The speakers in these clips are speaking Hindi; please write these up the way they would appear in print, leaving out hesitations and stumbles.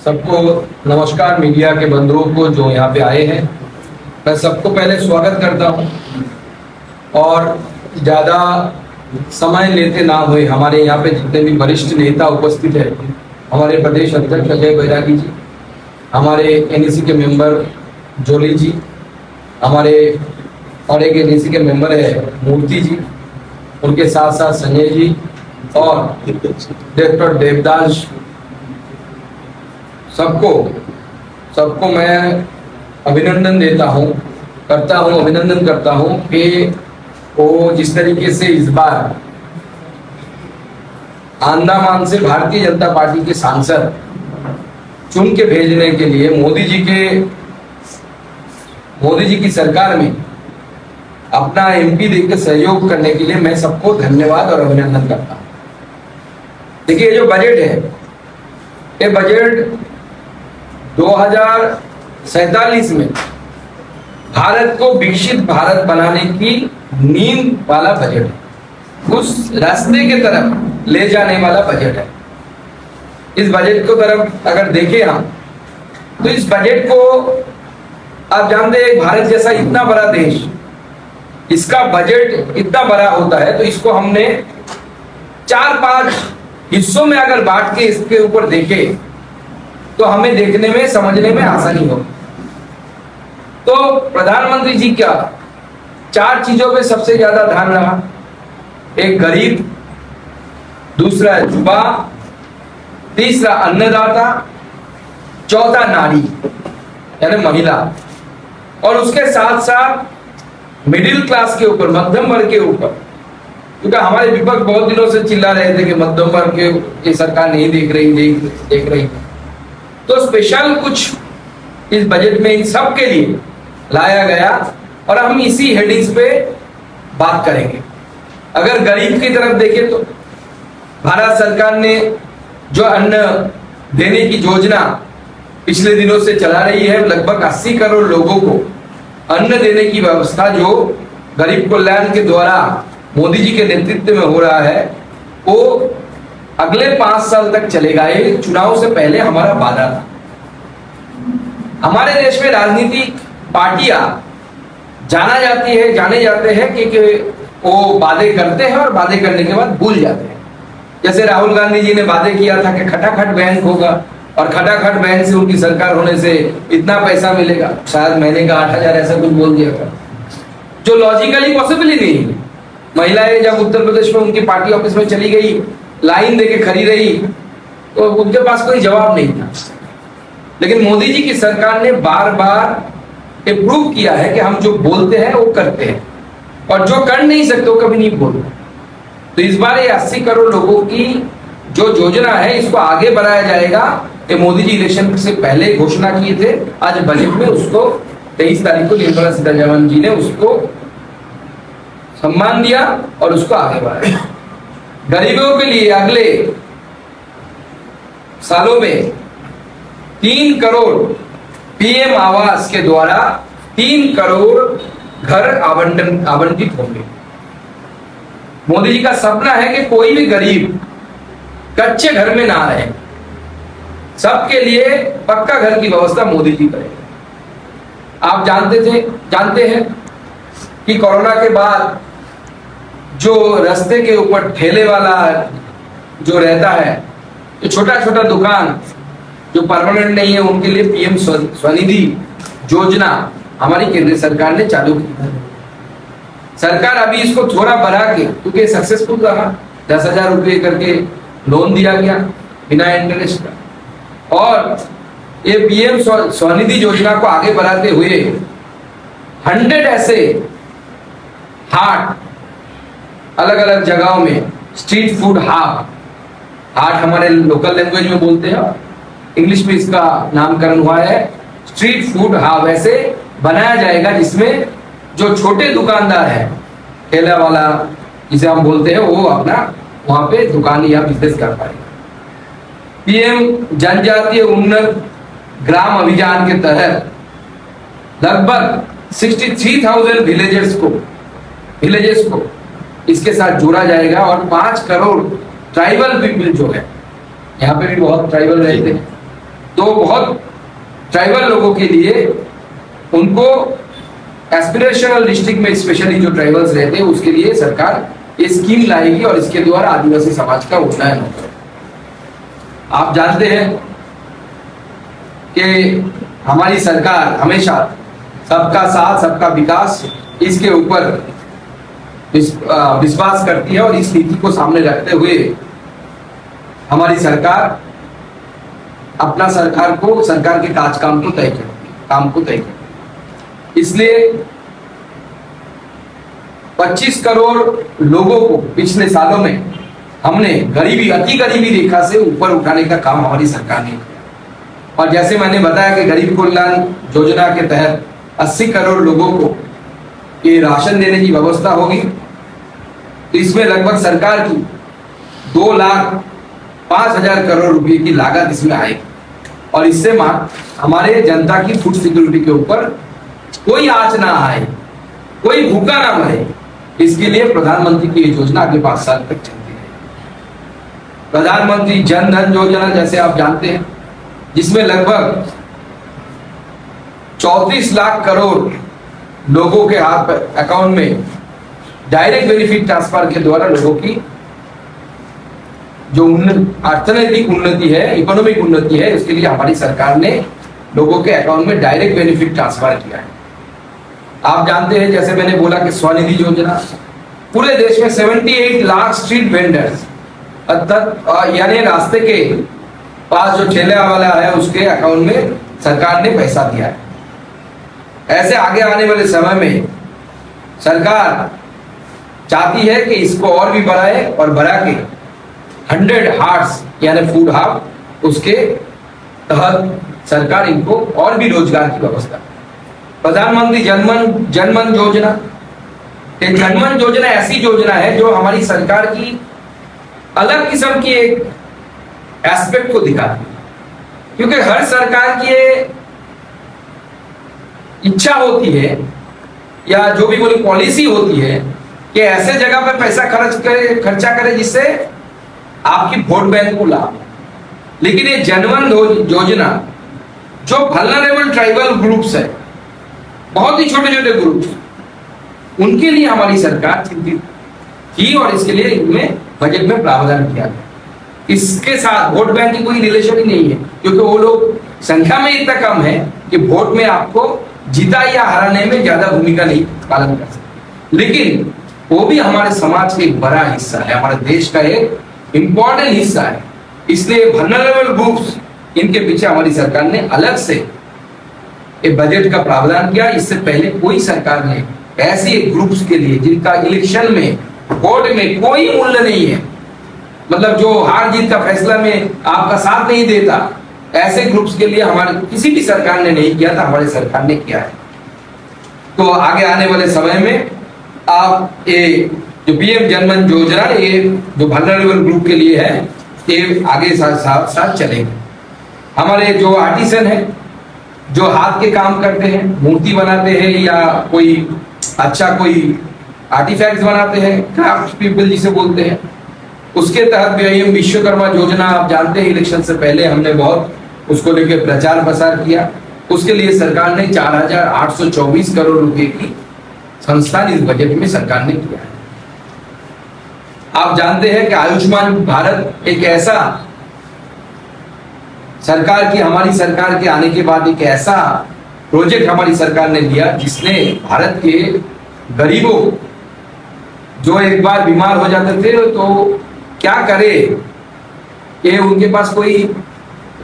सबको नमस्कार। मीडिया के बंधुओं को जो यहाँ पे आए हैं, मैं सबको पहले स्वागत करता हूँ और ज़्यादा समय लेते ना हुए हमारे यहाँ पे जितने भी वरिष्ठ नेता उपस्थित है, हमारे प्रदेश अध्यक्ष अजय बैरागी जी, हमारे एनईसी के मेंबर जोली जी, हमारे और एक एनईसी के मेंबर है मूर्ति जी, उनके साथ साथ संजय जी और डॉक्टर देवदास, सबको मैं अभिनंदन करता हूँ कि वो जिस तरीके से इस बार अंडमान से भारतीय जनता पार्टी के सांसद चुन के भेजने के लिए मोदी जी की सरकार में अपना एमपी देकर सहयोग करने के लिए मैं सबको धन्यवाद और अभिनंदन करता हूँ। देखिए, जो बजट है, ये बजट 2047 में भारत को विकसित भारत बनाने की नींव वाला बजट है, उस रास्ते के तरफ ले जाने वाला बजट है। इस बजट को तरफ अगर देखें हम, तो इस बजट को आप जानते हैं, भारत जैसा इतना बड़ा देश, इसका बजट इतना बड़ा होता है, तो इसको हमने 4-5 हिस्सों में अगर बांट के इसके ऊपर देखें तो हमें देखने में समझने में आसानी हो। तो प्रधानमंत्री जी का 4 चीजों पे सबसे ज्यादा ध्यान रहा। एक गरीब, दूसरा युवा, तीसरा अन्नदाता, चौथा नारी यानी महिला, और उसके साथ साथ मिडिल क्लास के ऊपर, मध्यम वर्ग के ऊपर, क्योंकि हमारे विपक्ष बहुत दिनों से चिल्ला रहे थे कि मध्यम वर्ग की सरकार नहीं देख रही। तो स्पेशल कुछ इस बजट में इन सब के लिए लाया गया और हम इसी हेडिंग्स पे बात करेंगे। अगर गरीब की तरफ देखें तो भारत सरकार ने जो अन्न देने की योजना पिछले दिनों से चला रही है, लगभग 80 करोड़ लोगों को अन्न देने की व्यवस्था जो गरीब कल्याण के द्वारा मोदी जी के नेतृत्व में हो रहा है, वो अगले 5 साल तक चलेगा। ये चुनाव से पहले हमारा वादा था। हमारे देश में राजनीतिक पार्टियां जाने जाते हैं कि वो वादे करते हैं और वादे करने के बाद भूल जाते हैं। जैसे राहुल गांधी जी ने वादे किया था कि खटाखट बैंक होगा और खटाखट बैंक से उनकी सरकार होने से इतना पैसा मिलेगा, शायद महीने का 8,000 ऐसा कुछ बोल दिया था, जो लॉजिकली पॉसिबल ही नहीं है। महिलाएं जब उत्तर प्रदेश में उनकी पार्टी ऑफिस में चली गई, लाइन देके खड़ी रही, तो उनके पास कोई जवाब नहीं था। लेकिन मोदी जी की सरकार ने बार बार ये प्रूव किया है कि हम जो बोलते हैं वो करते हैं, और जो कर नहीं सकते वो कभी नहीं बोलते। तो इस बार ये 80 करोड़ लोगों की जो योजना है, इसको आगे बढ़ाया जाएगा। ये मोदी जी इलेक्शन से पहले घोषणा किए थे। आज बजट में उसको 23 तारीख को निर्मला सीतारमण जी ने उसको सम्मान दिया और उसको आगे बढ़ाया। गरीबों के लिए अगले सालों में 3 करोड़ पीएम आवास के द्वारा 3 करोड़ घर आवंटित होंगे। मोदी जी का सपना है कि कोई भी गरीब कच्चे घर में ना रहे, सबके लिए पक्का घर की व्यवस्था मोदी जी करेंगे। आप जानते हैं कि कोरोना के बाद जो रास्ते के ऊपर ठेले वाला जो रहता है, जो छोटा दुकान जो परमानेंट नहीं है, उनके लिए पीएम स्वनिधि योजना हमारी केंद्र सरकार ने चालू की। सरकार अभी इसको थोड़ा बढ़ा के, क्योंकि सक्सेसफुल रहा, 10,000 रुपये करके लोन दिया गया बिना इंटरेस्ट का, और ये पीएम स्वनिधि योजना को आगे बढ़ाते हुए 100 ऐसे हाट अलग अलग जगहों में, स्ट्रीट फूड हाट हमारे लोकल लैंग्वेज में बोलते हैं, इंग्लिश में इसका नामकरण हुआ है स्ट्रीट फूड हाब, ऐसे बनाया जाएगा जिसमें जो छोटे दुकानदार हैं, ठेला वाला जिसे हम बोलते हैं, वो अपना वहां पे दुकान या बिजनेस कर पाएगा। पीएम जनजातीय उन्नत ग्राम अभियान के तहत लगभग 63,000 विलेजेस को इसके साथ जोड़ा जाएगा और 5 करोड़ ट्राइबल पीपल जो है, यहाँ पे भी बहुत ट्राइबल रहते हैं, तो बहुत ट्राइबल लोगों के लिए उनको एस्पिरेशनल डिस्ट्रिक्ट में स्पेशली जो ट्राइबल्स रहते हैं उसके लिए सरकार ये स्कीम लाएगी और इसके द्वारा आदिवासी समाज का उन्नयन होगा। आप जानते हैं कि हमारी सरकार हमेशा सबका साथ सबका विकास इसके ऊपर विश्वास करती है और इस नीति को सामने रखते हुए हमारी सरकार अपना सरकार के काम को तय करती। इसलिए 25 करोड़ लोगों को पिछले सालों में हमने अति गरीबी रेखा से ऊपर उठाने का काम हमारी सरकार ने किया। और जैसे मैंने बताया कि गरीब कल्याण योजना के तहत 80 करोड़ लोगों को ये राशन देने की व्यवस्था होगी। तो इसमें लगभग सरकार की 2,05,000 करोड़ रुपए की लागत इसमें आएगी और इससे हमारे जनता की फूड सिक्योरिटी के ऊपर कोई आंच ना आए, कोई भूखा ना मरे। इसके लिए प्रधानमंत्री की योजना आगे 5 साल तक चलती है। प्रधानमंत्री जन धन योजना जैसे आप जानते हैं, जिसमें लगभग 34 लाख करोड़ लोगों के हाथ अकाउंट में डायरेक्ट बेनिफिट ट्रांसफर के द्वारा लोगों की जो अर्थनैतिक उन्नति है, इकोनॉमिक उन्नति है, उसके लिए हमारी सरकार ने लोगों के अकाउंट में डायरेक्ट बेनिफिट ट्रांसफर किया है। आप जानते हैं जैसे मैंने बोला कि स्वनिधि योजना पूरे देश में 78 लाख स्ट्रीट वेंडर्स यानी रास्ते के पास जो ठेला वाला है उसके अकाउंट में सरकार ने पैसा दिया है। ऐसे आगे आने वाले समय में सरकार चाहती है कि इसको और भी बढ़ाए और बढ़ा के 100 हार्ट्स यानी फूड हब उसके तहत सरकार इनको और भी रोजगार की व्यवस्था। प्रधानमंत्री जनमन योजना, जनमन योजना ऐसी योजना है जो हमारी सरकार की अलग किस्म की एक एस्पेक्ट को दिखाती है, क्योंकि हर सरकार की ये इच्छा होती है या जो भी कोई पॉलिसी होती है कि ऐसे जगह पर पैसा खर्चा करे जिससे आपकी वोट बैंक को लाभ। लेकिन ये जनमन योजना जो वल्नरेबल ट्राइबल ग्रुप्स है, बहुत ही छोटे छोटे ग्रुप्स, उनके लिए हमारी सरकार चिंतित थी और इसके लिए इनमें बजट में प्रावधान किया गया। इसके साथ वोट बैंक की कोई रिलेशन ही नहीं है, क्योंकि वो लोग संख्या में इतना कम है कि वोट में आपको जीता या हराने में ज्यादा भूमिका नहीं पालन कर सकते। लेकिन वो भी हमारे समाज का एक बड़ा हिस्सा है, हमारे देश का एक इंपॉर्टेंट हिस्सा है। इसलिए वल्नरेबल ग्रुप्स, इनके पीछे हमारी सरकार ने अलग से एक बजट का प्रावधान किया। इससे पहले कोई सरकार ने ऐसे ग्रुप्स के लिए जिनका इलेक्शन में वोट में कोई मूल्य नहीं है, मतलब जो हार जीत का फैसला में आपका साथ नहीं देता, ऐसे ग्रुप्स के लिए हमारे किसी भी सरकार ने नहीं किया था, हमारी सरकार ने किया है। तो आगे आने वाले समय में आप ये जो पीएम जनमन योजना, ये जो वल्नरेबल ग्रुप के लिए है, ये आगे साथ चलेंगे। हमारे जो आर्टिसन है, जो हाथ के काम करते हैं, मूर्ति बनाते हैं या कोई अच्छा कोई आर्टिफैक्ट्स बनाते हैं, क्राफ्ट पीपल जिसे बोलते हैं, उसके तहत पीएम विश्वकर्मा योजना आप जानते हैं, इलेक्शन से पहले हमने बहुत उसको लेकर प्रचार प्रसार किया। उसके लिए सरकार ने 4,824 करोड़ रुपए की संस्थान इस बजट में सरकार ने किया है। आप जानते हैं कि आयुष्मान भारत एक ऐसा हमारी सरकार के आने के बाद एक ऐसा प्रोजेक्ट हमारी सरकार ने लिया जिसने भारत के गरीबों जो एक बार बीमार हो जाते थे तो क्या करे, ये उनके पास कोई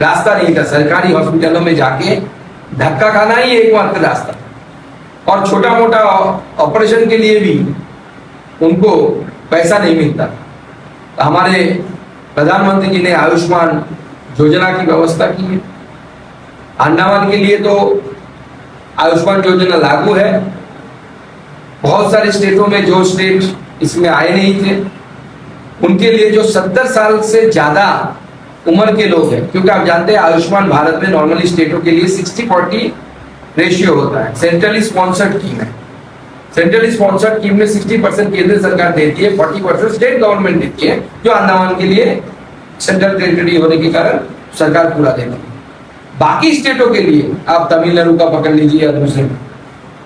रास्ता नहीं था। सरकारी हॉस्पिटलों में जाके धक्का खाना ही एकमात्र रास्ता, और छोटा मोटा ऑपरेशन के लिए भी उनको पैसा नहीं मिलता। तो हमारे प्रधानमंत्री जी ने आयुष्मान योजना की व्यवस्था की है। अंडमान के लिए तो आयुष्मान योजना लागू है। बहुत सारे स्टेटों में जो स्टेट इसमें आए नहीं थे, उनके लिए जो 70 साल से ज्यादा उम्र के लोग हैं, क्योंकि आप जानते हैं आयुष्मान भारत में नॉर्मली स्टेटों के लिए 60-40 रेशियो होता है। सेंट्रली स्पॉन्सर्ड स्कीम है। सेंट्रली स्पॉन्सर्ड स्कीम में 60% केंद्र सरकार देती है, 40% स्टेट गवर्नमेंट देती है, जो अंडमान के लिए सेंट्रल टेरिटरी होने के कारण सरकार पूरा देती है। बाकी स्टेटों के लिए, आप तमिलनाडु का पकड़ लीजिए या दूसरे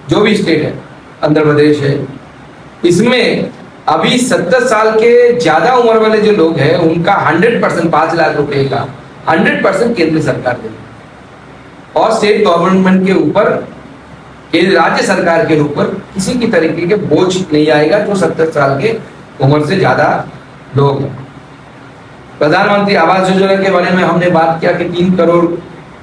जो भी स्टेट है, आंध्र प्रदेश है, इसमें अभी 70 साल के ज्यादा उम्र वाले जो लोग हैं उनका 100% 5 लाख रुपए का 100% केंद्र सरकार देगी और स्टेट गवर्नमेंट के ऊपर, राज्य सरकार के ऊपर किसी की तरीके के बोझ नहीं आएगा जो 70 साल के उम्र से ज्यादा लोग हैं। प्रधानमंत्री आवास योजना के बारे में हमने बात किया कि 3 करोड़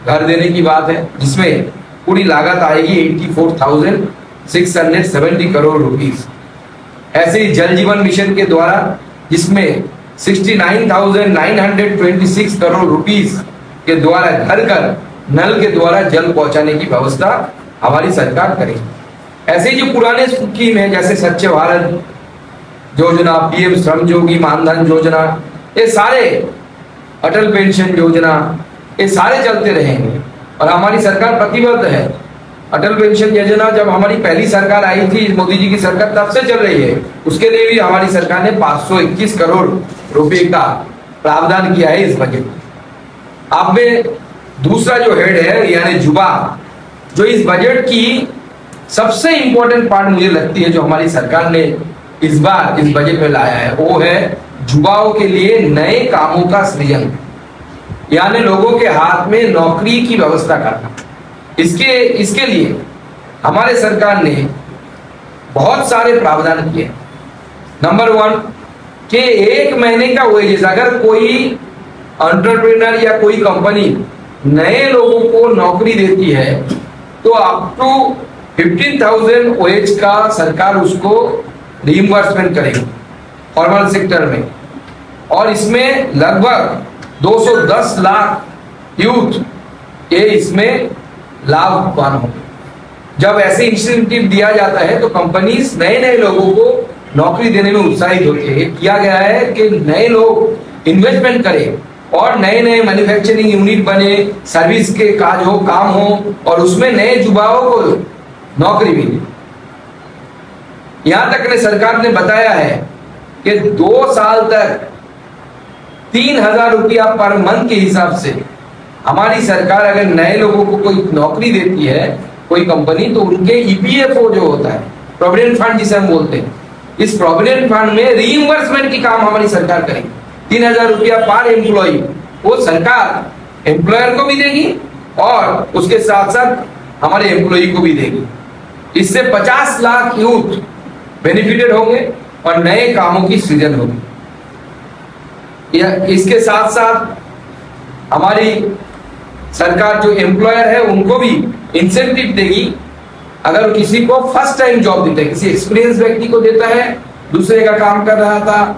घर देने की बात है, जिसमें पूरी लागत आएगी 84,670 करोड़ रुपीस। ऐसे ही जल जीवन मिशन के द्वारा जिसमें 69,926 करोड़ रुपीस के द्वारा घर घर नल के द्वारा जल पहुंचाने की व्यवस्था हमारी सरकार करेगी। ऐसे जो पुराने स्कीम है जैसे स्वच्छ भारत योजना, पीएम श्रम योगी मानधन योजना, ये सारे, अटल पेंशन योजना, ये सारे चलते रहेंगे और हमारी सरकार प्रतिबद्ध है। अटल पेंशन योजना जब हमारी पहली सरकार आई थी, मोदी जी की सरकार, तब से चल रही है। उसके लिए भी हमारी सरकार ने 521 करोड़ रुपए का प्रावधान किया है इस बजट में। अब में दूसरा जो हेड है यानी युवा, जो इस बजट की सबसे इंपॉर्टेंट पार्ट मुझे लगती है जो हमारी सरकार ने इस बार इस बजट में लाया है, वो है युवाओं के लिए नए कामों का सृजन, यानी लोगों के हाथ में नौकरी की व्यवस्था करना। इसके लिए हमारे सरकार ने बहुत सारे प्रावधान किए। नंबर 1 कि 1 महीने का वेजेस, अगर कोई एंटरप्रेन्योर या कोई कंपनी नए लोगों को नौकरी देती है तो अप टू 15,000 वेज का सरकार उसको रीइंबर्समेंट करेगी फॉर्मल सेक्टर में, और इसमें लगभग 210 लाख यूथ ये इसमें लाभवान होंगे। जब ऐसे इंसेंटिव दिया जाता है तो कंपनीज नए नए लोगों को नौकरी देने में उत्साहित होती है। किया गया है कि नए लोग इन्वेस्टमेंट करें और नए नए मैन्युफैक्चरिंग यूनिट बने, सर्विस के काम हो और उसमें नए युवाओं को नौकरी मिले। यहां तक ने सरकार ने बताया है कि 2 साल तक 3,000 रुपया पर मंथ के हिसाब से हमारी सरकार अगर नए लोगों को कोई नौकरी देती है कोई कंपनी, तो उनके ईपीएफओ जो होता है, प्रोविडेंट फंड जिसे हम बोलते हैं, इस प्रोविडेंट फंड में रीइंबर्समेंट की काम हमारी सरकार करेगी। 3,000 रुपया पर एम्प्लॉय वो सरकार एम्प्लॉयर को भी देगी और उसके साथ साथ हमारे एम्प्लॉय को भी देगी। इससे 50 लाख यूथ बेनिफिटेड होंगे और नए कामों की सृजन होगी। इसके साथ साथ हमारी सरकार जो एम्प्लॉयर है उनको भी इंसेंटिव देगी। अगर किसी को फर्स्ट टाइम जॉब देता है, किसी एक्सपीरियंस व्यक्ति को देता है, दूसरे का काम कर रहा था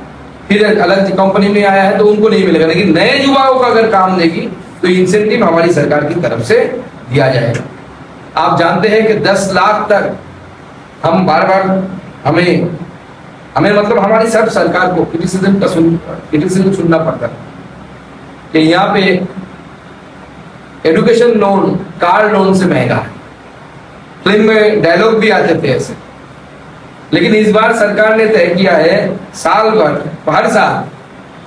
फिर अलग कंपनी में आया है तो उनको नहीं मिलेगा, लेकिन नए युवाओं को अगर काम देगी तो इंसेंटिव हमारी सरकार की तरफ से दिया जाएगा। आप जानते हैं कि 10 लाख तक हम बार बार हमें मतलब हमारी सब सरकार को क्रिटिसिज्म सुनना पड़ता है कि यहाँ पे एजुकेशन लोन कार लोन से महंगा है। फिल्म में डायलॉग भी आते थे ऐसे, लेकिन इस बार सरकार ने तय किया है साल भर हर साल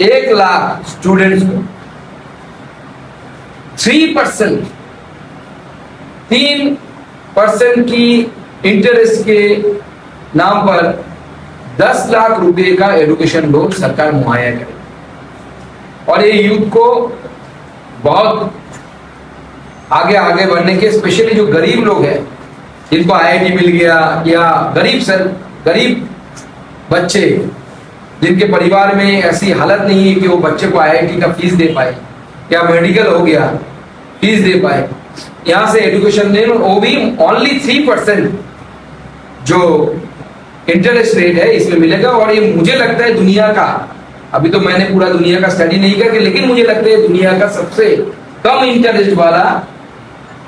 1 लाख स्टूडेंट्स को 3% की इंटरेस्ट के नाम पर 10 लाख रुपए का एजुकेशन लोन सरकार मुहैया करे और ये यूथ को बहुत आगे बढ़ने के, स्पेशली जो गरीब लोग हैं जिनको आईआईटी मिल गया या गरीब बच्चे जिनके परिवार में ऐसी हालत नहीं है कि वो बच्चे को आईआईटी का फीस दे पाए या मेडिकल हो गया फीस दे पाए, यहाँ से एजुकेशन लोन वो भी ओनली 3% जो इंटरेस्ट रेट है इसमें मिलेगा। और ये मुझे लगता है दुनिया का, अभी तो मैंने पूरा दुनिया का स्टडी नहीं किया, लेकिन मुझे लगता है दुनिया का सबसे कम इंटरेस्ट वाला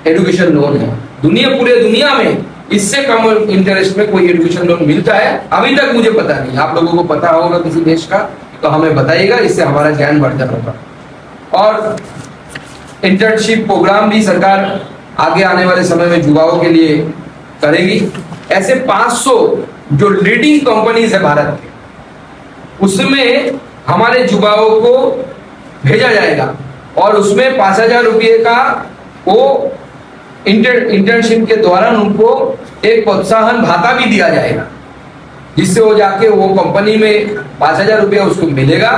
एजुकेशन लोन है। पूरे दुनिया में इससे कम इंटरेस्ट में कोई एजुकेशन लोन मिलता है अभी तक मुझे पता नहीं। आप लोगों को पता होगा किसी देश का तो हमें बताइएगा, इससे हमारा ज्ञान वर्धन होगा। और इंटर्नशिप प्रोग्राम भी सरकार आगे आने वाले समय में युवाओं के लिए करेगी। ऐसे 500 जो लीडिंग कंपनीज है भारत के, उसमें हमारे युवाओं को भेजा जाएगा और उसमें 5,000 रुपये का वो इंटर्नशिप के दौरान उनको एक प्रोत्साहन भाता भी दिया जाएगा, जिससे वो जाके वो कंपनी में 5,000 रुपया उसको मिलेगा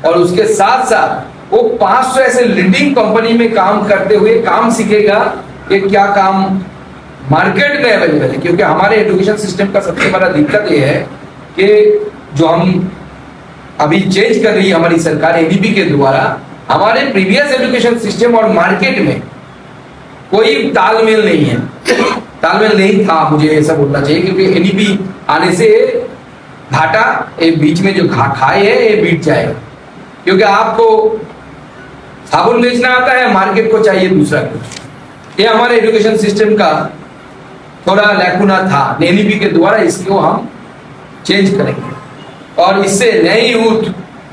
और उसके साथ साथ वो 500 ऐसे लीडिंग कंपनी में काम करते हुए काम सीखेगा कि क्या काम मार्केट में अवेलेबल है। क्योंकि हमारे एजुकेशन सिस्टम का सबसे बड़ा दिक्कत ये है कि जो हम अभी चेंज कर रही है हमारी सरकार एनईपी के द्वारा, हमारे प्रीवियस एजुकेशन सिस्टम और मार्केट में कोई तालमेल नहीं है, तालमेल नहीं था, मुझे ऐसा बोलना चाहिए। क्योंकि एनईपी आने से घाटा ये बीच में जो खाए है ये बीत जाएगा। क्योंकि आपको साबुन बेचना आता है, मार्केट को चाहिए दूसरा कुछ। ये हमारे एजुकेशन सिस्टम का थोड़ा लैकुना था एनईपी के द्वारा, इसको हम चेंज करेंगे और इससे नए यूथ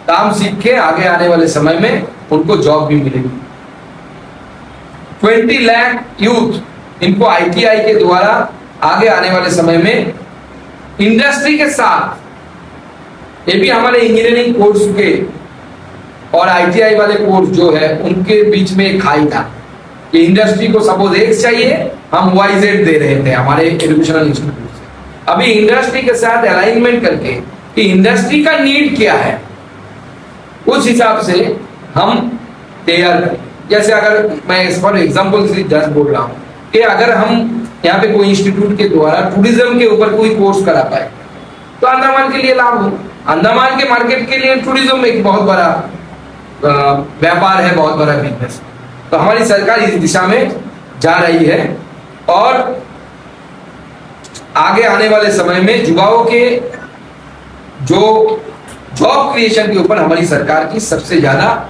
काम सीख के आगे आने वाले समय में उनको जॉब भी मिलेगी। 20 लाख यूथ इनको आईटीआई के द्वारा आगे आने वाले समय में इंडस्ट्री के साथ, ये भी हमारे इंजीनियरिंग कोर्स के और आईटीआई वाले कोर्स जो है उनके बीच में एक खाई था कि इंडस्ट्री को सपोज एक्स चाहिए, हम वाईजेड दे रहे थे हमारे एजुकेशनल इंस्टीट्यूट से। अभी इंडस्ट्री के साथ अलाइनमेंट करके कि इंडस्ट्री का नीड क्या है उस हिसाब से हम तैयार करें। जैसे अगर मैं इस पर एग्जाम्पल से जस्ट बोल रहा हूं कि अगर हम यहाँ पे कोई इंस्टीट्यूट के द्वारा टूरिज्म के ऊपर कोई कोर्स करा पाए तो अंडमान के लिए लाभ हो। अंडमान के मार्केट के लिए टूरिज्म एक बहुत बड़ा व्यापार है, बहुत बड़ा बिजनेस। तो हमारी सरकार इस दिशा में जा रही है और आगे आने वाले समय में युवाओं के जो जॉब क्रिएशन के ऊपर हमारी सरकार की सबसे ज्यादा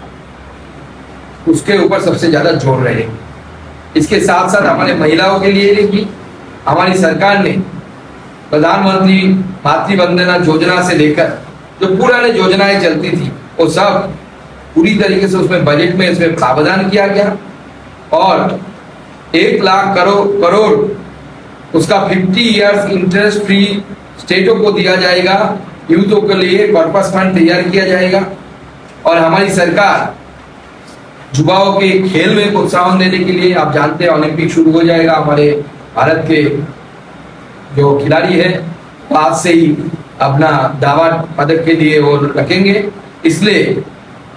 उसके ऊपर सबसे ज्यादा जोर रहेगी। इसके साथ साथ हमारे महिलाओं के लिए भी हमारी सरकार ने प्रधानमंत्री मातृ वंदना योजना से लेकर जो पुराने योजनाएं चलती थी वो सब पूरी तरीके से उसमें बजट में इसमें प्रावधान किया गया और 1 लाख करोड़ उसका 50 इयर्स इंटरेस्ट फ्री स्टेटों को दिया जाएगा, यूथों के लिए कॉर्पस फंड तैयार किया जाएगा। और हमारी सरकार युवाओं के खेल में प्रोत्साहन देने के लिए, आप जानते हैं ओलंपिक शुरू हो जाएगा, हमारे भारत के जो खिलाड़ी है आज से ही अपना दावा पदक के लिए वो रखेंगे। इसलिए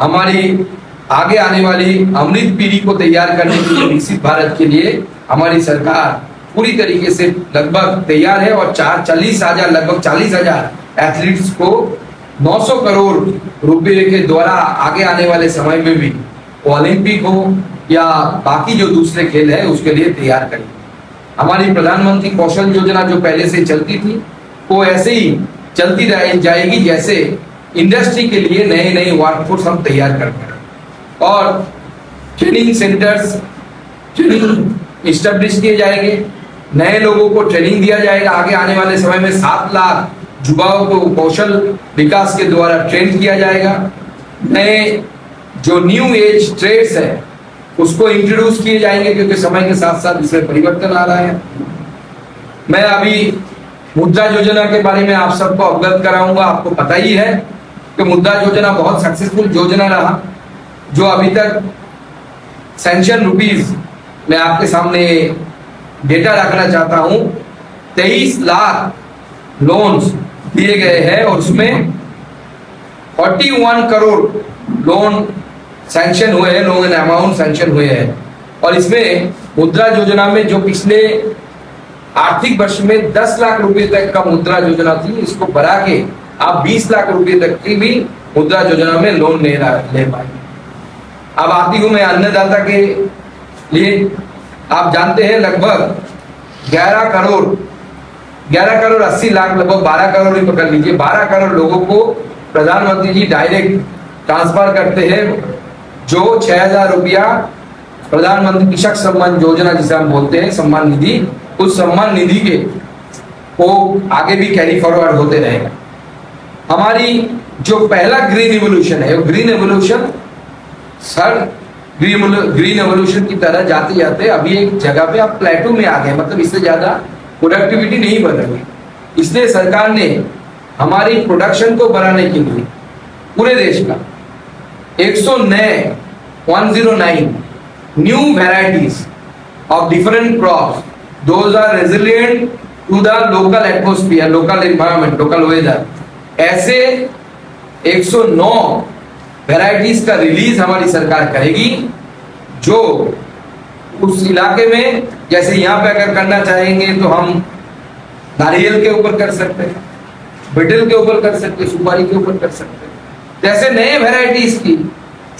हमारी आगे आने वाली अमृत पीढ़ी को तैयार करने के लिए, विकसित भारत के लिए हमारी सरकार पूरी तरीके से लगभग तैयार है और लगभग 40,000 एथलीट्स को 900 करोड़ रुपए के द्वारा आगे आने वाले समय में भी ओलंपिक हो या बाकी जो दूसरे खेल है उसके लिए तैयार करें। हमारी प्रधानमंत्री कौशल योजना जो पहले से चलती थी वो ऐसे ही चलती जाएगी जैसे इंडस्ट्री के लिए नए वर्कफोर्स हम तैयार करते हैं और ट्रेनिंग सेंटर्स ट्रेनिंग इस्टेब्लिश किए जाएंगे, नए लोगों को ट्रेनिंग दिया जाएगा। आगे आने वाले समय में 7 लाख युवाओं को कौशल विकास के द्वारा ट्रेन किया जाएगा। नए जो न्यू एज ट्रेड्स है उसको इंट्रोड्यूस किए जाएंगे क्योंकि समय के साथ साथ इसमें परिवर्तन आ रहा है। मैं अभी मुद्रा योजना के बारे में आप सबको अवगत कराऊंगा। आपको पता ही है कि मुद्रा योजना बहुत सक्सेसफुल योजना रहा, जो अभी तक सैंक्शन रुपीज मैं आपके सामने डेटा रखना चाहता हूं, 23 लाख लोन्स दिए गए हैं और उसमें 41 करोड़ लोन सैंक्शन हुए हैं, लोन अमाउंट सैंक्शन हुए हैं। और इसमें मुद्रा योजना में जो पिछले आर्थिक वर्ष में 10 लाख रुपए तक का मुद्रा योजना थी, इसको बढ़ा के आप 20 लाख रुपए तक की भी मुद्रा योजना में लोन ले पाए। अब आती हूं मैं अन्नदाता के लिए। आप जानते हैं लगभग 11 करोड़ 80 लाख, लगभग 12 करोड़ ही पकड़ लीजिए, 12 करोड़ लोगों को प्रधानमंत्री जी डायरेक्ट ट्रांसफर करते हैं, जो 6,000 रुपया प्रधानमंत्री कृषक सम्मान योजना जिसे हम बोलते हैं सम्मान निधि, उस सम्मान निधि के वो आगे भी कैरी फॉरवर्ड होते रहेगा। हमारी जो पहला ग्रीन रिवोल्यूशन है, वो ग्रीन रिवोल्यूशन ग्रीन एवोल्यूशन की तरह जाते जाते अभी एक जगह पे आप प्लेटू में आ गए, मतलब इससे ज्यादा प्रोडक्टिविटी नहीं बढ़ रही। इसलिए सरकार ने हमारी प्रोडक्शन को बढ़ाने के लिए पूरे देश का 109 new varieties of different crops. Those are resilient to the local atmosphere, local environment, local weather. ऐसे 109 वेराइटीज का रिलीज हमारी सरकार करेगी, जो उस इलाके में, जैसे यहाँ पे अगर करना चाहेंगे तो हम नारियल के ऊपर कर सकते हैं, बिटल के ऊपर कर सकते हैं, सुपारी के ऊपर कर सकते हैं। जैसे नए वेराइटीज की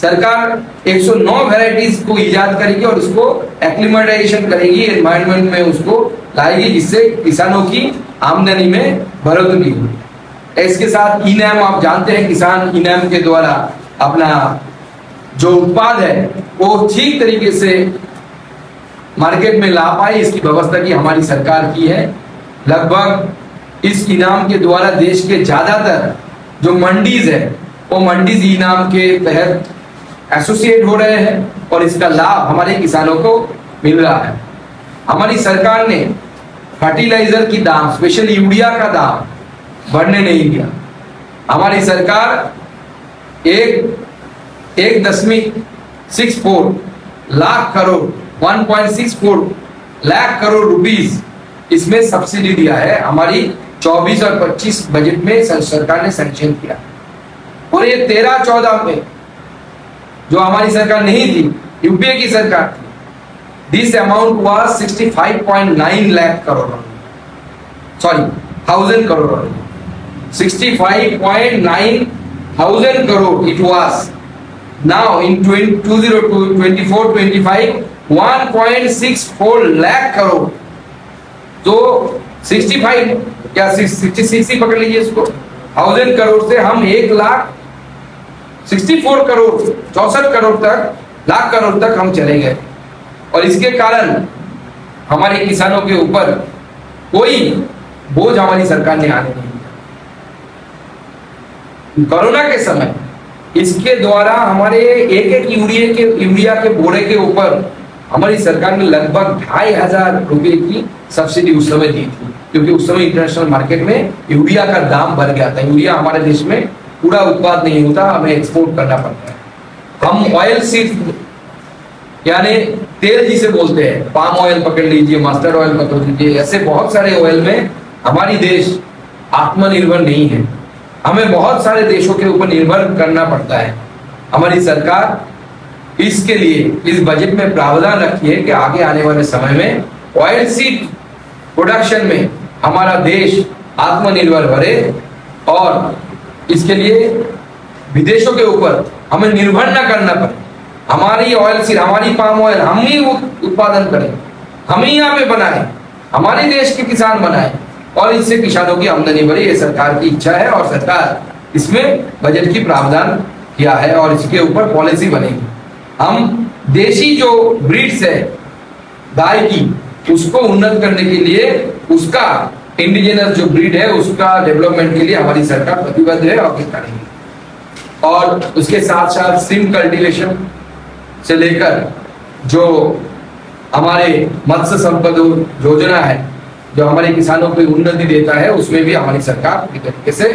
सरकार 109 वेराइटीज को इजाद करेगी और उसको एक्लिमेटाइजेशन करेगी, एनवायरनमेंट में उसको लाएगी, जिससे किसानों की आमदनी में बढ़ोतरी होगी। इसके साथ ई-नैम, आप जानते हैं किसान ई-नैम के द्वारा अपना जो उत्पाद है वो ठीक तरीके से मार्केट में ला पाए, इसकी व्यवस्था की हमारी सरकार की है। लगभग इस इनाम के द्वारा देश के ज्यादातर जो मंडीज है वो मंडीज इनाम के तहत एसोसिएट हो रहे हैं और इसका लाभ हमारे किसानों को मिल रहा है। हमारी सरकार ने फर्टिलाइजर की दाम, स्पेशली यूरिया का दाम बढ़ने नहीं दिया। हमारी सरकार 1.64 लाख करोड़ 1.64 लाख करोड़ रुपीस इसमें सब्सिडी दिया है। हमारी 24 और 25 बजट में सरकार ने सैंक्शन किया। और ये 13-14 में जो हमारी सरकार नहीं थी, यूपीए की सरकार थी, this amount was 65.9 lakh crore, sorry 1000 crore, 65.9 thousand crore it was. Now in 2024-25 1.64 lakh crore, तो 65 या 66 पकड़ लीजिए इसको, 1000 करोड़ से हम 1,64 करोड़ 64 करोड़ तक, लाख करोड़ तक हम चले गए। और इसके कारण हमारे किसानों के ऊपर कोई बोझ हमारी सरकार ने आने नहीं दिया। कोरोना के समय इसके द्वारा हमारे एक यूरिया के बोरे के ऊपर हमारी सरकार ने लगभग 2500 रुपए की सब्सिडी उस समय दी थी, क्योंकि उस समय इंटरनेशनल मार्केट में यूरिया का दाम बढ़ गया था। यूरिया हमारे देश में पूरा उत्पाद नहीं होता, हमें एक्सपोर्ट करना पड़ता है। हम ऑयल सीड यानी तेल जिसे बोलते हैं, पाम ऑयल पकड़ लीजिए, मस्टर्ड ऑयल पकड़ लीजिए, ऐसे बहुत सारे ऑयल में हमारी देश आत्मनिर्भर नहीं है। हमें बहुत सारे देशों के ऊपर निर्भर करना पड़ता है। हमारी सरकार इसके लिए इस बजट में प्रावधान रखी है कि आगे आने वाले समय में ऑयल सीड प्रोडक्शन में हमारा देश आत्मनिर्भर बने और इसके लिए विदेशों के ऊपर हमें निर्भर न करना पड़े। हमारी ऑयल सीड, हमारी पाम ऑयल हम ही उत्पादन करें, हम ही यहाँ पे बनाएं, हमारे देश के किसान बनाएं और इससे किसानों की आमदनी बढ़े। ये सरकार की इच्छा है और सरकार इसमें बजट की प्रावधान किया है और इसके ऊपर पॉलिसी बनेगी। हम देशी जो ब्रीड्स है गाय की, उसको उन्नत करने के लिए, उसका इंडिजिनस जो ब्रीड है उसका डेवलपमेंट के लिए हमारी सरकार प्रतिबद्ध है और करेगी। और उसके साथ साथ सिम कल्टीवेशन से लेकर जो हमारे मत्स्य संपदा योजना है जो हमारे किसानों को उन्नति देता है, उसमें भी हमारी सरकार पूरी तरीके से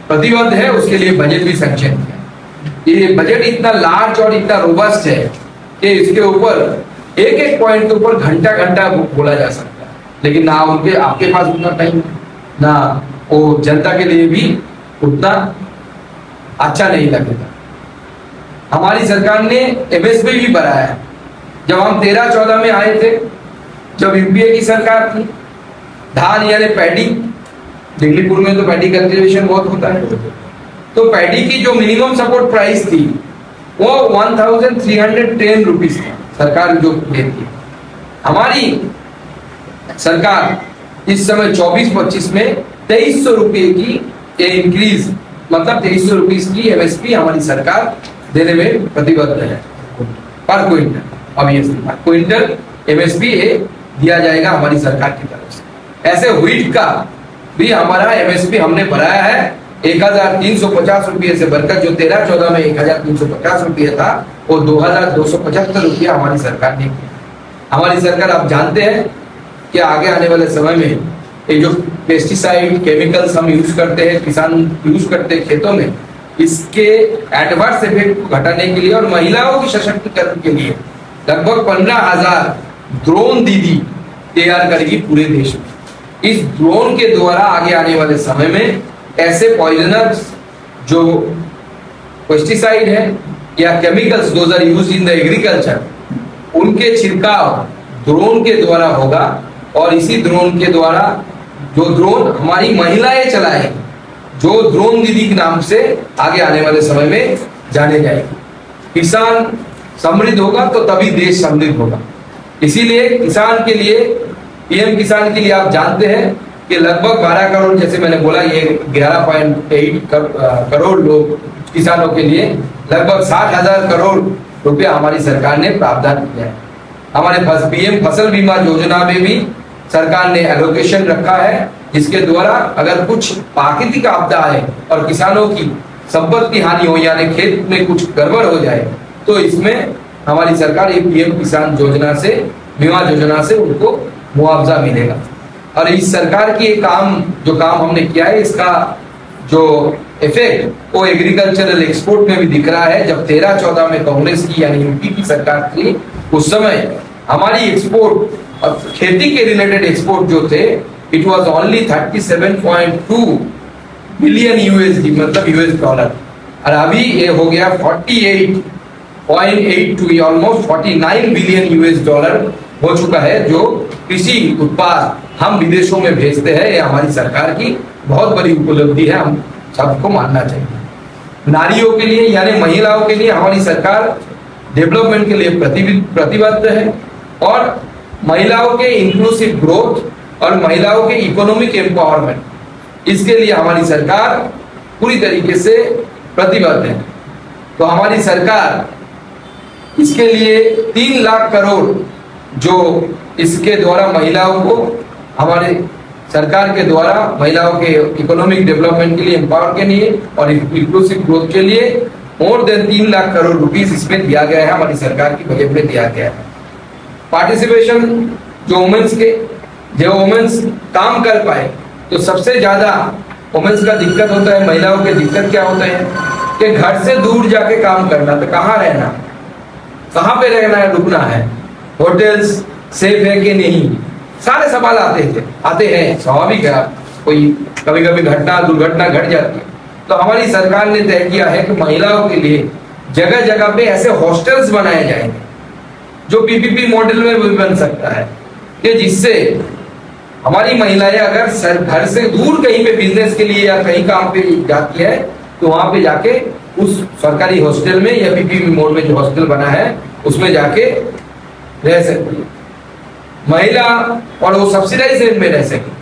प्रतिबद्ध है। उसके लिए बजट भी सैंक्शन किया। ये बजट इतना लार्ज और इतना रोबस्ट है कि इसके ऊपर एक एक पॉइंट के ऊपर घंटा घंटा बोला जा सकता है, लेकिन ना उनके आपके पास उतना टाइम, ना वो जनता के लिए भी उतना अच्छा नहीं लगेगा। हमारी सरकार ने एमएसपी भी बढ़ाया है। जब हम 13-14 में आए थे, जब यूपीए की सरकार थी, धान यानी पैडी, दिल्लीपुर में तो पैडी कल्टीवेशन बहुत होता है, तो पैडी की जो मिनिमम सपोर्ट प्राइस थी वो 1310 रुपीज था, सरकार जो देती। हमारी सरकार इस समय 24-25 में 2300 रुपये की इंक्रीज, मतलब 2300 रुपीज की एमएसपी हमारी सरकार देने में प्रतिबद्ध है पर क्विंटल। ऑब्वियसली पर क्विंटल एमएसपी दिया जाएगा हमारी सरकार की तरफ से। ऐसे व्हीट का भी हमारा एमएसपी हमने बढ़ाया है 1350 रुपये से बढ़कर, जो 13-14 में 1350 रुपये था वो 2275 रुपया हमारी सरकार ने किया। हमारी सरकार, आप जानते हैं कि आगे आने वाले समय में ये जो पेस्टिसाइड केमिकल्स हम यूज करते हैं, किसान यूज करते हैं खेतों में, इसके एडवर्स इफेक्ट को घटाने के लिए और महिलाओं की सशक्तिकरण के लिए लगभग 15,000 ड्रोन दीदी तैयार करेगी पूरे देश में। इस ड्रोन के द्वारा आगे आने वाले समय में ऐसे पॉइजनर्स जो पेस्टिसाइड है या chemicals those are used in the agriculture, उनके छिड़काव ड्रोन के द्वारा होगा। और इसी ड्रोन के द्वारा, जो ड्रोन हमारी महिलाएं चलाएंगी, जो ड्रोन दीदी के नाम से आगे आने वाले समय में जाने जाएगी। किसान समृद्ध होगा तो तभी देश समृद्ध होगा। इसीलिए किसान के लिए, पीएम किसान के लिए आप जानते हैं कि लगभग 12 करोड़, जैसे मैंने बोला, ये 11.8 करोड़ लोग किसानों के लिए लगभग 60,000 करोड़ रुपया हमारी सरकार ने प्रावधान किया है। हमारे पास पीएम फसल बीमा योजना में भी सरकार ने एलोकेशन रखा है, जिसके द्वारा अगर कुछ प्राकृतिक आपदा है और किसानों की संपत्ति हानि हो, यानी खेत में कुछ गड़बड़ हो जाए, तो इसमें हमारी सरकार ये पीएम किसान योजना से, बीमा योजना से उनको मुआवजा मिलेगा। और इस सरकार की जो काम हमने किया है, इसका जो इफेक्ट वो एग्रीकल्चरल एक्सपोर्ट में भी दिख रहा है। जब 13-14 में कांग्रेस की यानी यूपी की सरकार थी, उस समय हमारी एक्सपोर्ट और खेती के रिलेटेड एक्सपोर्ट जो थे, it was only 37.2 billion USD, मतलब यूएस डॉलर, और अभी ये हो गया 48.82, ऑलमोस्ट 49 बिलियन यूएस डॉलर हो चुका है, जो कृषि उत्पाद हम विदेशों में भेजते हैं। ये हमारी सरकार की बहुत बड़ी उपलब्धि है, हम सबको मानना चाहिए। नारियों के लिए यानी महिलाओं के लिए हमारी सरकार डेवलपमेंट के लिए प्रतिबद्ध है, और महिलाओं के इंक्लूसिव ग्रोथ और महिलाओं के इकोनॉमिक एम्पावरमेंट, इसके लिए हमारी सरकार पूरी तरीके से प्रतिबद्ध है। तो हमारी सरकार इसके लिए 3 लाख करोड़ जो इसके द्वारा महिलाओं को, हमारे सरकार के द्वारा महिलाओं के इकोनॉमिक डेवलपमेंट के लिए, एम्पावर के लिए और इंक्लूसिव ग्रोथ के लिए more than 3 lakh crore rupees इसमें दिया गया है, हमारी सरकार की बजट में दिया गया है। पार्टिसिपेशन जो वुमेन्स काम कर पाए, तो सबसे ज्यादा वुमेन्स का दिक्कत होता है, महिलाओं के दिक्कत क्या होता है कि घर से दूर जाके काम करना, तो कहाँ रहना, कहाँ पे रहना है, रुकना है, होटल्स सेफ है कि नहीं, सारे सवाल आते हैं। स्वाभाविक है, कोई कभी कभी दुर्घटना घट जाती है। तो हमारी सरकार ने तय किया है कि महिलाओं के लिए जगह जगह पे ऐसे हॉस्टल्स बनाए जाएंगे, जो पीपीपी मॉडल में भी बन सकता है, कि जिससे हमारी महिलाएं अगर घर से दूर कहीं पे बिजनेस के लिए या कहीं काम पे जाती है, तो वहां पे जाके उस सरकारी हॉस्टल में या पीपीपी मोड में जो हॉस्टल बना है उसमें जाके रह सकती है महिला, और वो सब्सिडाइज रेट में रह सके।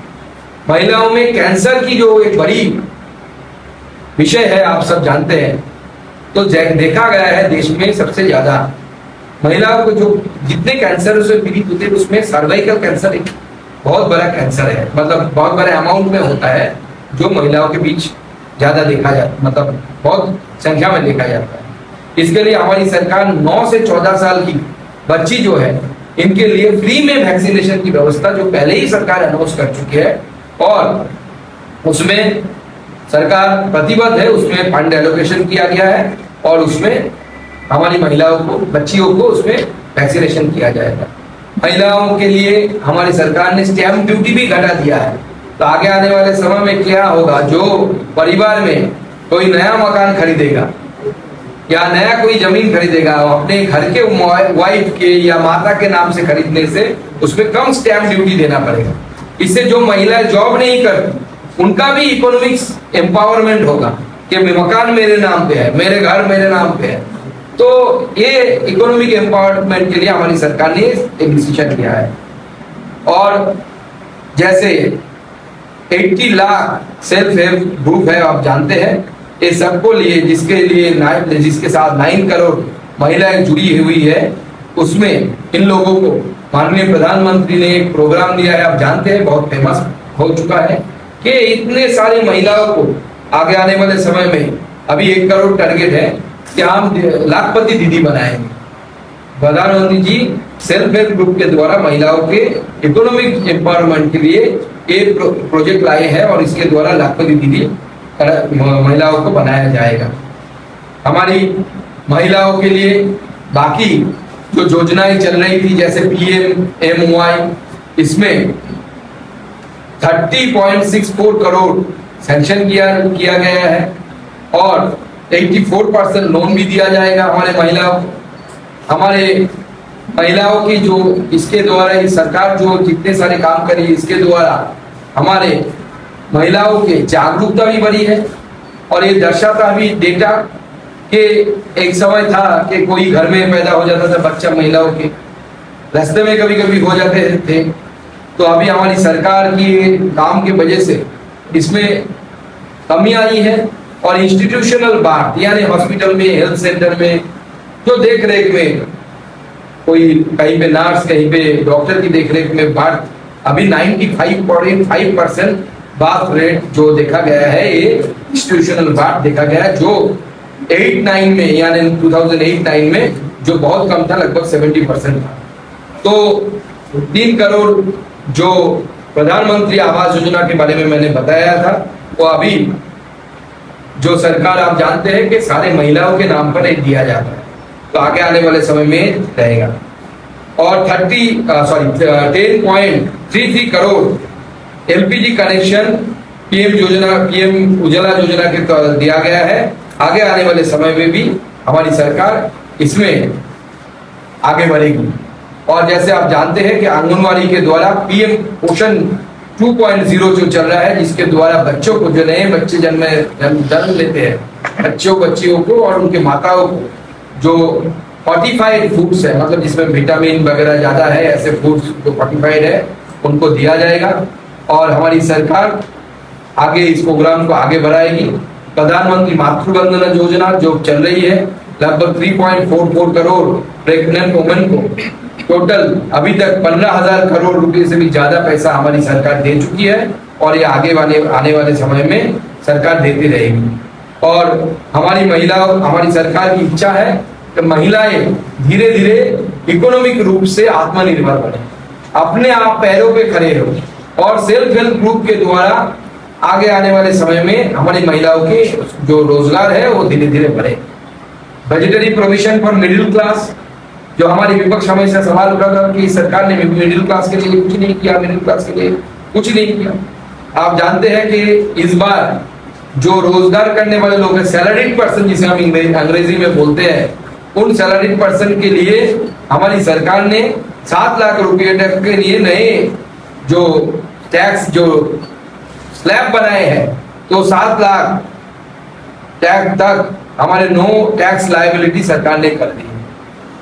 महिलाओं में कैंसर की जो एक बड़ी विषय है, आप सब जानते हैं, तो देखा गया है देश में सबसे ज्यादा महिलाओं को जो जितने कैंसर से पीड़ित होते हैं, उसमें सर्वाइकल कैंसर एक बहुत बड़ा कैंसर है, मतलब बहुत बड़े अमाउंट में होता है, जो महिलाओं के बीच ज्यादा देखा जाता, मतलब बहुत संख्या में देखा जाता है। इसके लिए हमारी सरकार 9 से 14 साल की बच्ची जो है, इनके लिए फ्री में वैक्सीनेशन की व्यवस्था जो पहले ही सरकार अनाउंस कर चुकी है, और उसमें सरकार प्रतिबद्ध है, उसमें फंड एलोकेशन किया गया है, और उसमें हमारी महिलाओं को, बच्चियों को उसमें वैक्सीनेशन किया जाएगा। महिलाओं के लिए हमारी सरकार ने स्टैम्प ड्यूटी भी घटा दिया है। तो आगे आने वाले समय में क्या होगा, जो परिवार में कोई नया मकान खरीदेगा या नया कोई जमीन खरीदेगा, अपने घर के वाइफ के या माता के नाम से खरीदने से उसमें कम स्टैम्प ड्यूटी देना पड़ेगा। इससे जो महिलाएं जॉब नहीं करती, उनका भी इकोनॉमिक्स एम्पावरमेंट होगा कि मकान मेरे नाम पे है, मेरे घर मेरे नाम पे है। तो ये इकोनॉमिक एम्पावरमेंट के लिए हमारी सरकार ने एक डिसीजन लिया है। और जैसे 80 लाख सेल्फ हेल्प ग्रुप है, आप जानते हैं, ये सबको लिए जिसके साथ 9 करोड़ महिलाएं जुड़ी हुई है, उसमें इन लोगों को माननीय प्रधानमंत्री ने एक प्रोग्राम दिया है, आप जानते हैं, बहुत फेमस हो चुका है, कि इतने सारी महिलाओं को आगे आने वाले समय में अभी 1 करोड़ टारगेट है कि हम लाखपति दीदी बनाएंगे। प्रधानमंत्री जी सेल्फ हेल्प ग्रुप के द्वारा महिलाओं के इकोनॉमिक एम्पावरमेंट के लिए एक प्रोजेक्ट लाए हैं, और इसके द्वारा लाखपति दीदी महिलाओं को बनाया जाएगा। हमारी महिलाओं के लिए बाकी जो योजनाएं चल रही थी जैसे PMMY, इसमें 30.64 करोड़ सैंक्शन किया गया है और 84% लोन भी दिया जाएगा हमारे महिलाओं की जो इसके द्वारा ही सरकार जो जितने सारे काम करी इसके द्वारा हमारे महिलाओं के जागरूकता भी बढ़ी है। और ये दर्शाता भी डेटा कि एक समय था कि कोई घर में पैदा हो जाता था बच्चा, महिलाओं के रास्ते में कभी कभी हो जाते थे, तो अभी हमारी सरकार की काम की वजह से इसमें कमी आई है। और इंस्टीट्यूशनल बात यानी हॉस्पिटल में, हेल्थ सेंटर में जो देख रेख में कोई कहीं पे नर्स, कहीं पे डॉक्टर की देखरेख में बात अभी 95.5% बात रेट जो देखा गया है ये इंस्टीट्यूशनल बात देखा गया है, जो 8-9 में यानी 2008-9 में जो बहुत कम था, लगभग 70% था। तो 3 करोड़ जो प्रधानमंत्री आवास योजना के बारे में मैंने बताया था वो अभी जो सरकार आप जानते हैं कि सारे महिलाओं के नाम पर एक दिया जाता है, तो आगे आने वाले समय में रहेगा। और 10.33 करोड़ LPG कनेक्शन PM उजाला योजना के दिया गया है। आगे आने वाले समय में भी हमारी सरकार इसमें आगे बढ़ेगी। और जैसे आप जानते हैं कि आंगनवाड़ी के द्वारा PM पोषण 2.0 जो चल रहा है, जिसके द्वारा बच्चों को जो नए बच्चे जन्म लेते हैं, बच्चियों को और उनके माताओं को जो फोर्टिफाइड फूड्स है, मतलब जिसमें विटामिन वगैरह ज्यादा है, ऐसे फूड्स जो फोर्टिफाइड है उनको दिया जाएगा। और हमारी सरकार आगे इस प्रोग्राम को आगे बढ़ाएगी। प्रधानमंत्री मातृ वंदना योजना जो चल रही है, लगभग 3.44 करोड़ प्रेग्नेंट वुमेन को टोटल अभी तक 15,000 करोड़ रुपए से भी ज्यादा पैसा हमारी सरकार दे चुकी है और ये आने वाले समय में सरकार देती रहेगी। और हमारी सरकार की इच्छा है कि महिलाएं धीरे धीरे इकोनॉमिक रूप से आत्मनिर्भर बने, अपने आप पैरों पे खड़े हो और सेल्फ हेल्प ग्रुप के द्वारा आगे आने वाले समय में हमारी महिलाओं के जो रोजगार है वो धीरे धीरे बढ़े। Budgetary provision for middle class, जो हमारी विपक्ष हमेशा सवाल उठा था कि सरकार ने मिडिल क्लास के लिए कुछ नहीं किया, मिडिल क्लास के लिए कुछ नहीं किया। आप जानते हैं कि इस बार जो रोजगार करने वाले लोग हैं, सैलरीड पर्सन जिसे हम अंग्रेजी में बोलते हैं, उन सैलरीड पर्सन के लिए हमारी सरकार ने 7 लाख रुपए तक के लिए नए जो टैक्स जो स्लैब बनाए हैं, तो 7 लाख टैक्स तक हमारे नो टैक्स लायबिलिटी सरकार ने कर दी।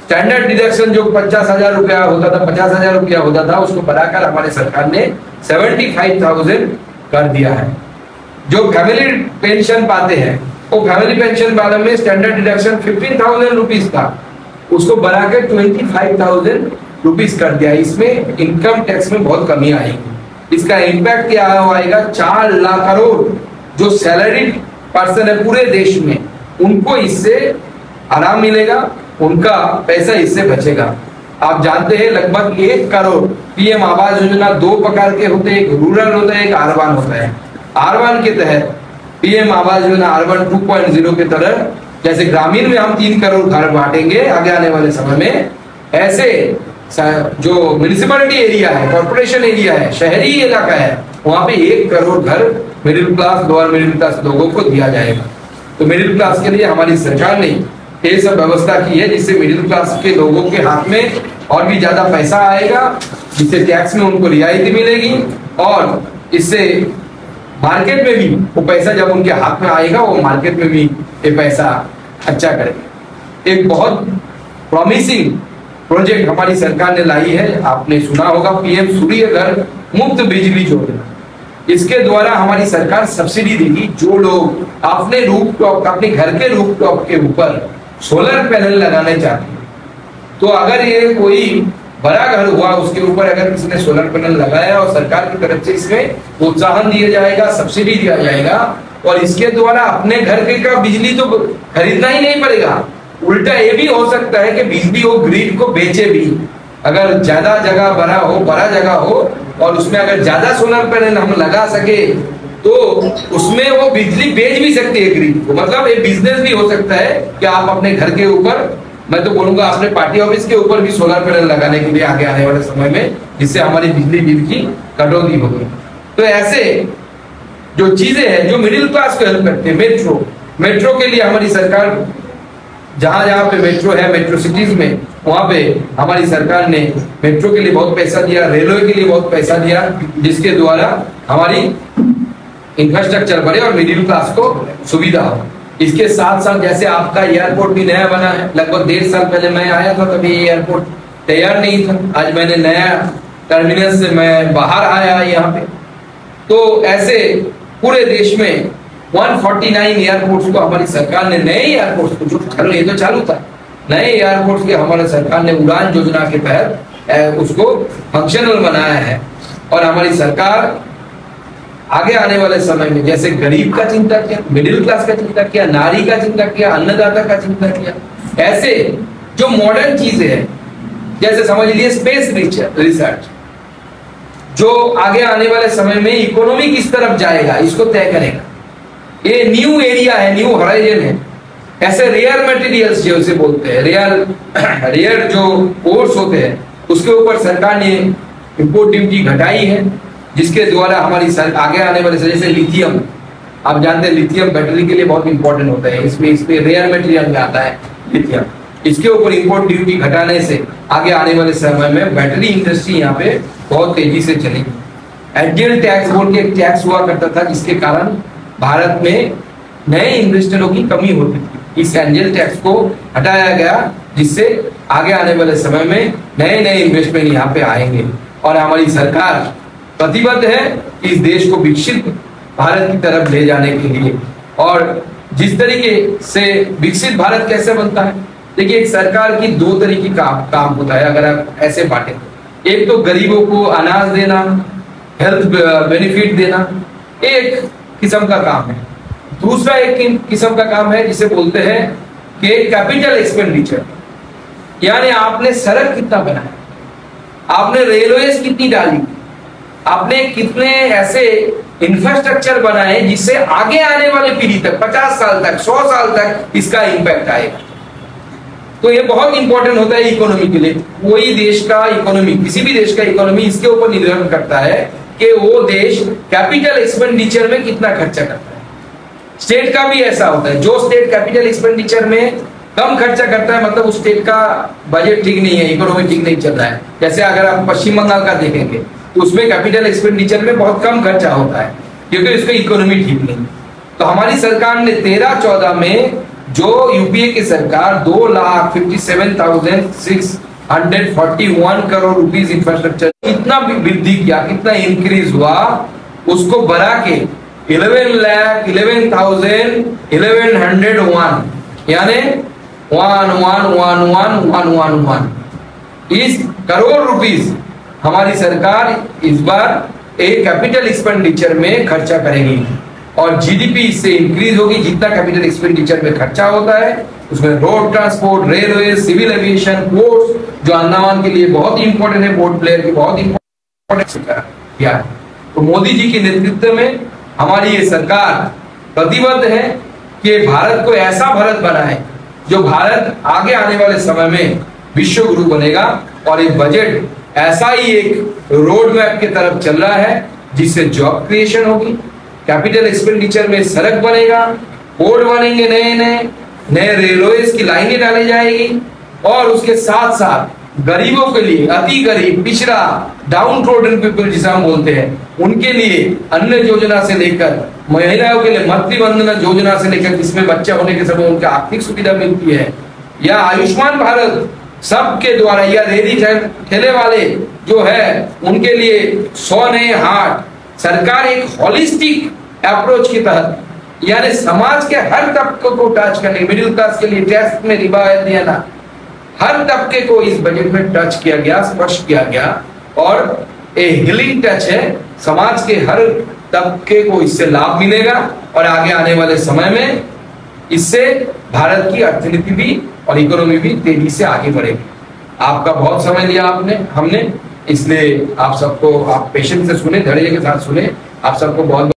स्टैंडर्ड डिडक्शन जो 50,000 रुपया होता था, 50,000 रुपया होता था, उसको बढ़ाकर हमारे सरकार ने 75,000 कर दिया है। जो फैमिली पेंशन पाते हैं, वो फैमिली पेंशन वाले में स्टैंडर्ड डिडक्शन 15,000 रुपीज था, उसको बढ़ाकर 25,000 रुपीज कर दिया। इसमें इनकम टैक्स में बहुत कमी आएगी। इसका इम्पैक्ट क्या आएगा, 4 लाख करोड़ जो सैलरीड पर्सन है पूरे देश में, उनको इससे आराम मिलेगा, उनका पैसा इससे बचेगा। आप जानते हैं लगभग 1 करोड़ PM आवास योजना 2 प्रकार के होते हैं, एक रूरल होता है, एक अर्बन होता है। अर्बन के तहत PM आवास योजना अर्बन 2.0 के तरह, जैसे ग्रामीण में हम 3 करोड़ घर बांटेंगे आगे आने वाले समय में, ऐसे जो म्युनिसिपैलिटी एरिया है, कॉर्पोरेशन एरिया है, शहरी इलाका है, वहां पे 1 करोड़ घर middle class, lower middle class लोगों को दिया जाएगा। तो मिडिल क्लास के लिए हमारी सरकार ने ये सब व्यवस्था की है, जिससे मिडिल क्लास के लोगों के हाथ में और भी ज्यादा पैसा आएगा, जिससे टैक्स में उनको रियायती मिलेगी और इससे मार्केट में भी वो पैसा जब उनके हाथ में आएगा, वो मार्केट में भी ये पैसा अच्छा करेगा। एक बहुत प्रॉमिसिंग प्रोजेक्ट हमारी सरकार ने लाई है, आपने सुना होगा, PM सूर्य घर मुफ्त बिजली योजना। इसके द्वारा हमारी सरकार सब्सिडी देगी। जो लोग अपने रूफटॉप, अपने घर के रूफटॉप के ऊपर सोलर पैनल लगाने चाहते हैं, तो अगर ये कोई बड़ा घर हुआ, उसके ऊपर अगर किसी ने सोलर पैनल लगाया और सरकार की तरफ से इसमें प्रोत्साहन दिया जाएगा, सब्सिडी दिया जाएगा, और इसके द्वारा अपने घर के का बिजली तो खरीदना ही नहीं पड़ेगा। उल्टा ये भी हो सकता है कि बिजली वो ग्रिड को बेचे भी, अगर ज्यादा जगह बड़ा जगह हो और उसमें अगर ज्यादा सोलर पैनल हम लगा सके तो उसमें वो बिजली बेच भी सकती है ग्रिड को। मतलब एक बिजनेस भी हो सकता है कि आप अपने घर के ऊपर मैं तो बोलूंगा अपने पार्टी ऑफिस के ऊपर भी सोलर पैनल लगाने के लिए आगे आने वाले समय में, जिससे हमारी बिजली बिल की कटौती होगी। तो ऐसे जो चीजें हैं जो मिडिल क्लास को हेल्प करते हैं, मेट्रो के लिए हमारी सरकार जहां जहां पे मेट्रो है, मेट्रो सिटीज में, वहां पे हमारी सरकार ने मेट्रो के लिए बहुत पैसा दिया, रेलवे के लिए बहुत पैसा दिया, जिसके द्वारा हमारी इंफ्रास्ट्रक्चर बने और मिडिल क्लास को सुविधा हो। इसके साथ साथ जैसे आपका एयरपोर्ट भी नया बना है, लगभग 1.5 साल पहले मैं आया था, तभी एयरपोर्ट तैयार नहीं था। आज मैंने नया टर्मिनल से मैं बाहर आया यहाँ पे। तो ऐसे पूरे देश में 149 एयरपोर्ट्स को हमारी सरकार ने, नए एयरपोर्ट्स को, जो ये तो चालू था, नए एयरपोर्ट्स के हमारे सरकार ने उड़ान योजना के तहत उसको फंक्शनल बनाया है। और हमारी सरकार आगे आने वाले समय में जैसे गरीब का चिंता किया, मिडिल क्लास का चिंता किया, नारी का चिंता किया, अन्नदाता का चिंता किया, ऐसे जो मॉडर्न चीजें हैं, जैसे समझ लीजिए स्पेस रिसर्च, जो आगे आने वाले समय में इकोनॉमी किस तरफ जाएगा इसको तय करेगा। ये न्यू एरिया है, न्यू होराइजन है। ऐसे रेयर मटेरियल्स जो उसे बोलते हैं, रेयर जो कोर्स होते हैं, उसके ऊपर सरकार ने इंपोर्ट ड्यूटी घटाई है, जिसके द्वारा हमारी आगे आने वाले, जैसे लिथियम, आप जानते हैं लिथियम बैटरी के लिए बहुत इंपॉर्टेंट होता है, इसमें रेयर मटेरियल में आता है लिथियम। इसके ऊपर इंपोर्ट ड्यूटी घटाने से आगे आने वाले समय में बैटरी इंडस्ट्री यहाँ पे बहुत तेजी से चलेगी। एंजल टैक्स बोल के एक टैक्स हुआ करता था, जिसके कारण भारत में नए इन्वेस्टरों की कमी होती थी। इस एंजल टैक्स को हटाया गया, जिससे आगे आने वाले समय में नए इन्वेस्टमेंट यहाँ पे आएंगे। और हमारी सरकार प्रतिबद्ध है इस देश को विकसित भारत की तरफ ले जाने के लिए। और जिस तरीके से विकसित भारत कैसे बनता है, देखिए एक सरकार की 2 तरीके का काम होता है, अगर आप ऐसे बांटे। एक तो गरीबों को अनाज देना, हेल्थ बेनिफिट देना, एक किस्म का काम है। दूसरा एक किस्म का काम है जिसे बोलते हैं कि कैपिटल एक्सपेंडिचर, यानी आपने सड़क कितना बनाया, आपने रेलवेज कितनी डाली, आपने कितने ऐसे इंफ्रास्ट्रक्चर बनाए जिससे आगे आने वाले पीढ़ी तक, 50 साल तक, 100 साल तक इसका इंपैक्ट आएगा। तो ये बहुत इंपॉर्टेंट होता है इकोनॉमी के लिए। कोई देश का इकोनॉमी, किसी भी देश का इकोनॉमी इसके ऊपर निर्भर करता है कि वो देश कैपिटल एक्सपेंडिचर में कितना खर्चा करता है। स्टेट का भी ऐसा होता है, जो स्टेट कैपिटल एक्सपेंडिचर में कम खर्चा करता है, मतलब उस स्टेट का बजट ठीक नहीं है, इकोनॉमी ठीक नहीं चल रहा है। जैसे अगर आप पश्चिम बंगाल का देखेंगे तो उसमें कैपिटल एक्सपेंडिचर में बहुत कम खर्चा होता है, क्योंकि उसकी इकोनॉमी ठीक नहीं। तो हमारी सरकार ने 13-14 में जो यूपीए की सरकार 2,57,641 करोड़ रुपीस इंफ्रास्ट्रक्चर कितना वृद्धि किया, कितना इंक्रीज हुआ, उसको बढ़ा के 11,11,101 यानी 1111111 इस करोड़ रुपीस हमारी सरकार इस बार एक कैपिटल एक्सपेंडिचर में खर्चा करेगी। और जीडीपी इससे इंक्रीज होगी। जितना कैपिटल एक्सपेंडिचर में खर्चा होता है उसमें road transport, railway, civil aviation, ports जो अंडमान के लिए बहुत ही इंपॉर्टेंट है, पोर्ट प्लेयर की बहुत इंपॉर्टेंट है। तो मोदी जी के नेतृत्व में हमारी ये सरकार प्रतिबद्ध है कि भारत को ऐसा भारत बनाए जो भारत आगे आने वाले समय में विश्व गुरु बनेगा। और ये बजट ऐसा ही एक रोड मैप की तरफ चल रहा है जिससे जॉब क्रिएशन होगी, कैपिटल एक्सपेंडिचर में सड़क बनेगा, पोर्ट बनेंगे, नए रेलवे की लाइनें डाली जाएगी। और उसके साथ साथ गरीबों के लिए, अति गरीब, पिछड़ा, डाउन ट्रोडन पीपल जिसे हम बोलते हैं, उनके लिए अन्न योजना से लेकर महिलाओं के लिए मातृवंदना योजना से लेकर, जिसमें बच्चा होने के समय उनकी आर्थिक सुविधा मिलती है, या आयुष्मान भारत सबके द्वारा, या रेहड़ी ठेले वाले जो है उनके लिए 100 नए हाट। सरकार एक होलिस्टिक अप्रोच के तहत, यानी समाज के हर तबके को टच करने, मिडिल क्लास के लिए टैक्स में रियायत देना, हर तबके को इस बजट में टच किया गया, स्पर्श किया गया। और ए हीलिंग टच है, समाज के हर तबके को इससे लाभ मिलेगा। और आगे आने वाले समय में इससे भारत की अर्थनीति भी और इकोनॉमी भी तेजी से आगे बढ़ेगी। आपका बहुत समय लिया हमने, इसलिए आप सबको, आप पेशेंस से सुने, धैर्य के साथ सुने, आप सबको बहुत